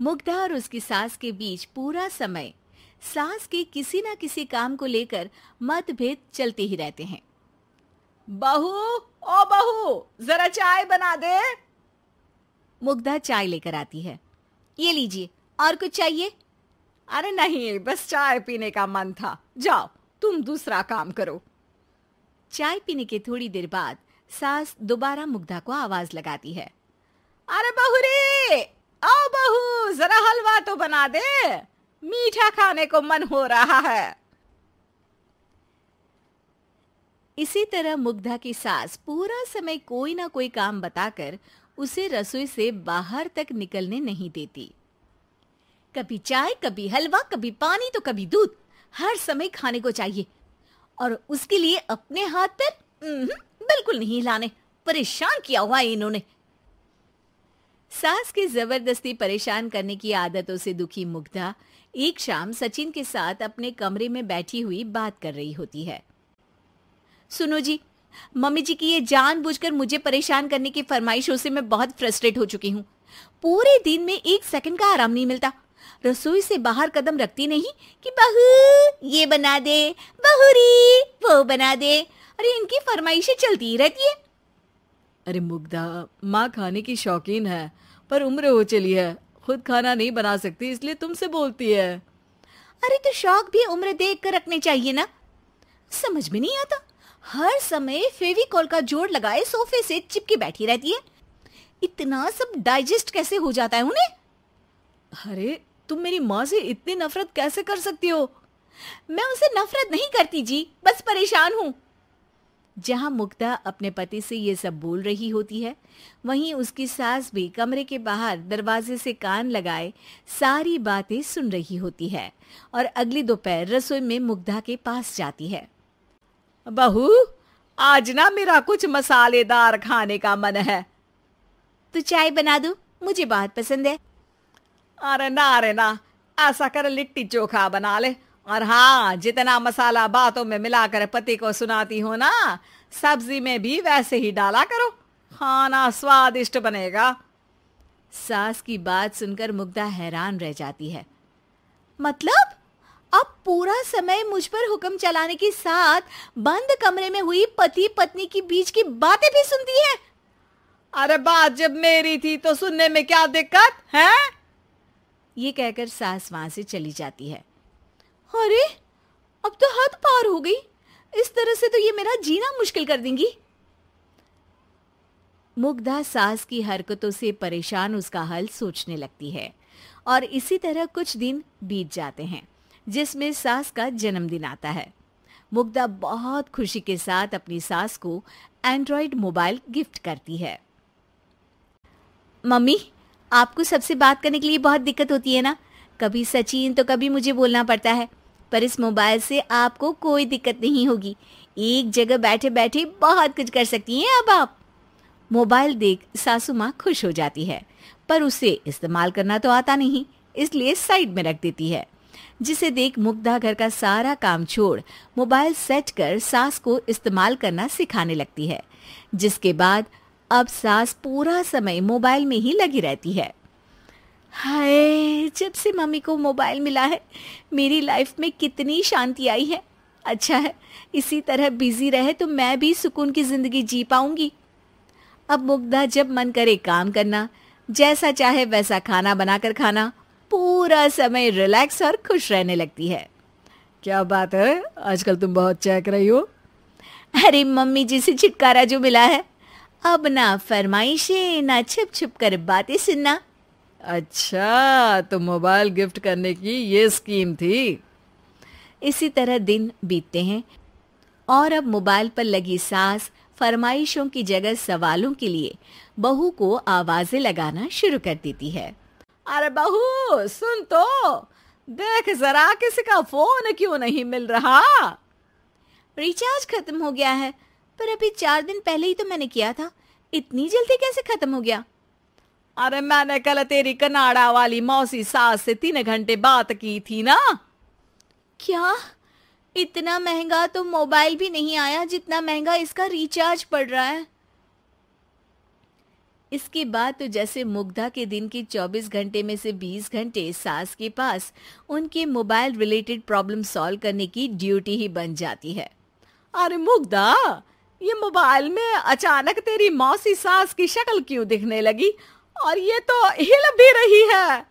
मुग्धा और उसकी सास के बीच पूरा समय सास के किसी न किसी काम को लेकर मतभेद चलते ही रहते हैं। बहू, ओ बहू, जरा चाय बना दे। मुग्धा चाय लेकर आती है। ये लीजिए, और कुछ चाहिए? अरे नहीं, बस चाय पीने का मन था। जाओ, तुम दूसरा काम करो। चाय पीने के थोड़ी देर बाद सास दोबारा मुग्धा को आवाज लगाती है। अरे बहू रे, आओ बहू, जरा हलवा तो बना दे, मीठा खाने को मन हो रहा है। इसी तरह मुग्धा की सास पूरा समय कोई ना कोई काम बताकर उसे रसोई से बाहर तक निकलने नहीं देती। कभी चाय, कभी हलवा, कभी पानी तो कभी दूध, हर समय खाने को चाहिए और उसके लिए अपने हाथ पैर बिल्कुल नहीं हिलाने। परेशान किया हुआ है इन्होंने। सास की जबरदस्ती परेशान करने की आदतों से दुखी मुग्धा एक शाम सचिन के साथ अपने कमरे में बैठी हुई बात कर रही होती है। सुनो जी, मम्मी जी की ये जानबूझकर मुझे परेशान करने की फरमाइशों से मैं बहुत फ्रस्ट्रेट हो चुकी हूँ। पूरे दिन में 1 सेकंड का आराम नहीं मिलता। रसोई से बाहर कदम रखती नहीं कि बहू ये बना दे, बहुरी वो बना दे। अरे इनकी फरमाइशें चलती ही रहती है। अरे मुग्धा, माँ खाने की शौकीन है, पर उम्र हो चली है, खुद खाना नहीं बना सकती, इसलिए तुमसे बोलती है। अरे तो शौक भी उम्र देख कर रखने चाहिए ना। समझ में नहीं आता, हर समय फेविकॉल का जोड़ लगाए सोफे से चिपके बैठी रहती है। इतना सब डाइजेस्ट कैसे हो जाता है उन्हें? अरे तुम मेरी माँ से इतनी नफरत कैसे कर सकती हो? मैं उसे नफरत नहीं करती जी, बस परेशान हूँ। जहां मुग्धा अपने पति से ये सब बोल रही होती है, वहीं उसकी सास भी कमरे के बाहर दरवाजे से कान लगाए सारी बातें सुन रही होती है और अगली दोपहर रसोई में मुग्धा के पास जाती है। बहू, आज ना मेरा कुछ मसालेदार खाने का मन है। तो चाय बना दूं? मुझे बहुत पसंद है। अरे ना, ऐसा कर लिट्टी चोखा बना ले। और हाँ, जितना मसाला बातों में मिलाकर पति को सुनाती हो ना, सब्जी में भी वैसे ही डाला करो, खाना स्वादिष्ट बनेगा। सास की बात सुनकर मुग्धा हैरान रह जाती है। मतलब अब पूरा समय मुझ पर हुक्म चलाने के साथ बंद कमरे में हुई पति पत्नी की बीच की बातें भी सुनती है? अरे बात जब मेरी थी तो सुनने में क्या दिक्कत है? ये कहकर सास वहां से चली जाती है। अरे अब तो हद पार हो गई, इस तरह से तो ये मेरा जीना मुश्किल कर देंगी। मुग्धा सास की हरकतों से परेशान उसका हल सोचने लगती है और इसी तरह कुछ दिन बीत जाते हैं, जिसमें सास का जन्मदिन आता है। मुग्धा बहुत खुशी के साथ अपनी सास को एंड्रॉइड मोबाइल गिफ्ट करती है। मम्मी, आपको सबसे बात करने के लिए बहुत दिक्कत होती है ना, कभी सचिन तो कभी मुझे बोलना पड़ता है, पर इस मोबाइल से आपको कोई दिक्कत नहीं होगी। एक जगह बैठे बैठे बहुत कुछ कर सकती हैं अब आप। मोबाइल देख सासू माँ खुश हो जाती है, पर उसे इस्तेमाल करना तो आता नहीं, इसलिए साइड में रख देती है। जिसे देख मुग्धा घर का सारा काम छोड़ मोबाइल सेट कर सास को इस्तेमाल करना सिखाने लगती है, जिसके बाद अब सास पूरा समय मोबाइल में ही लगी रहती है। हाय, जब से मम्मी को मोबाइल मिला है मेरी लाइफ में कितनी शांति आई है। अच्छा है, इसी तरह बिजी रहे तो मैं भी सुकून की जिंदगी जी पाऊंगी। अब मुग्धा जब मन करे काम करना, जैसा चाहे वैसा खाना बनाकर खाना, पूरा समय रिलैक्स और खुश रहने लगती है। क्या बात है, आजकल तुम बहुत चहक रही हो। अरे मम्मी जी से छुटकारा जो मिला है, अब ना फरमाइशें ना छुप छुप कर बातें सुनना। अच्छा, तो मोबाइल गिफ्ट करने की ये स्कीम थी। इसी तरह दिन बीतते हैं और अब मोबाइल पर लगी सास फरमाइशों की जगह सवालों के लिए बहू को आवाजें लगाना शुरू कर देती है। अरे बहू सुन तो, देख जरा किसी का फोन क्यों नहीं मिल रहा? रिचार्ज खत्म हो गया है, पर अभी 4 दिन पहले ही तो मैंने किया था, इतनी जल्दी कैसे खत्म हो गया? अरे मैंने कल तेरी कनाडा वाली मौसी सास से 3 घंटे बात की थी ना। क्या? इतना महंगा तो मोबाइल भी नहीं आया जितना महंगा इसका रिचार्ज पड़ रहा है। इसके बाद तो जैसे मुग्धा के दिन के 24 घंटे में से 20 घंटे सास के पास उनके मोबाइल रिलेटेड प्रॉब्लम सॉल्व करने की ड्यूटी ही बन जाती है। अरे मुग्धा, ये मोबाइल में अचानक तेरी मौसी सास की शक्ल क्यों दिखने लगी? और ये तो हिल भी रही है।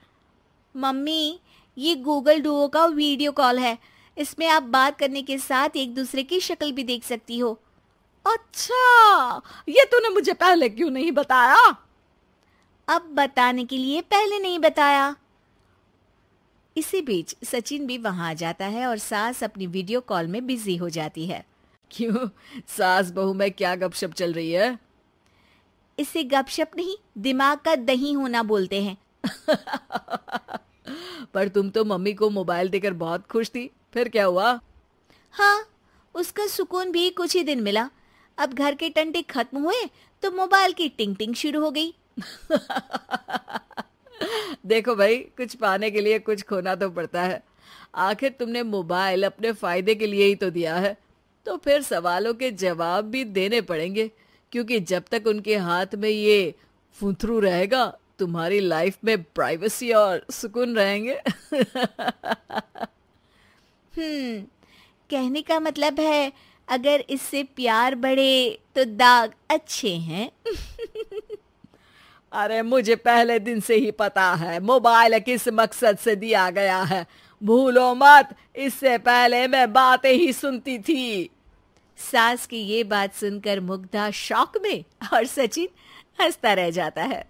मम्मी, ये गूगल डुओ का वीडियो कॉल है। इसमें आप बात करने के साथ एक दूसरे की शक्ल भी देख सकती हो। अच्छा, ये तूने मुझे पहले क्यों नहीं बताया? अब बताने के लिए पहले नहीं बताया। इसी बीच सचिन भी वहां आ जाता है और सास अपनी वीडियो कॉल में बिजी हो जाती है। क्यों, सास बहू में क्या गपशप चल रही है? इसे गपशप नहीं, दिमाग का दही होना बोलते हैं। पर तुम तो मम्मी को मोबाइल देकर बहुत खुश थी, फिर क्या हुआ? हाँ, उसका सुकून भी कुछ ही दिन मिला। अब घर के टंटे खत्म हुए तो मोबाइल की टिंग टिंग शुरू हो गई। देखो भाई, कुछ पाने के लिए कुछ खोना तो पड़ता है। आखिर तुमने मोबाइल अपने फायदे के लिए ही तो दिया है, तो फिर सवालों के जवाब भी देने पड़ेंगे, क्योंकि जब तक उनके हाथ में ये फुंथरू रहेगा, तुम्हारी लाइफ में प्राइवेसी और सुकून रहेंगे। कहने का मतलब है अगर इससे प्यार बढ़े तो दाग अच्छे हैं। अरे मुझे पहले दिन से ही पता है मोबाइल किस मकसद से दिया गया है। भूलो मत, इससे पहले मैं बातें ही सुनती थी। सास की ये बात सुनकर मुग्धा शॉक में और सचिन हंसता रह जाता है।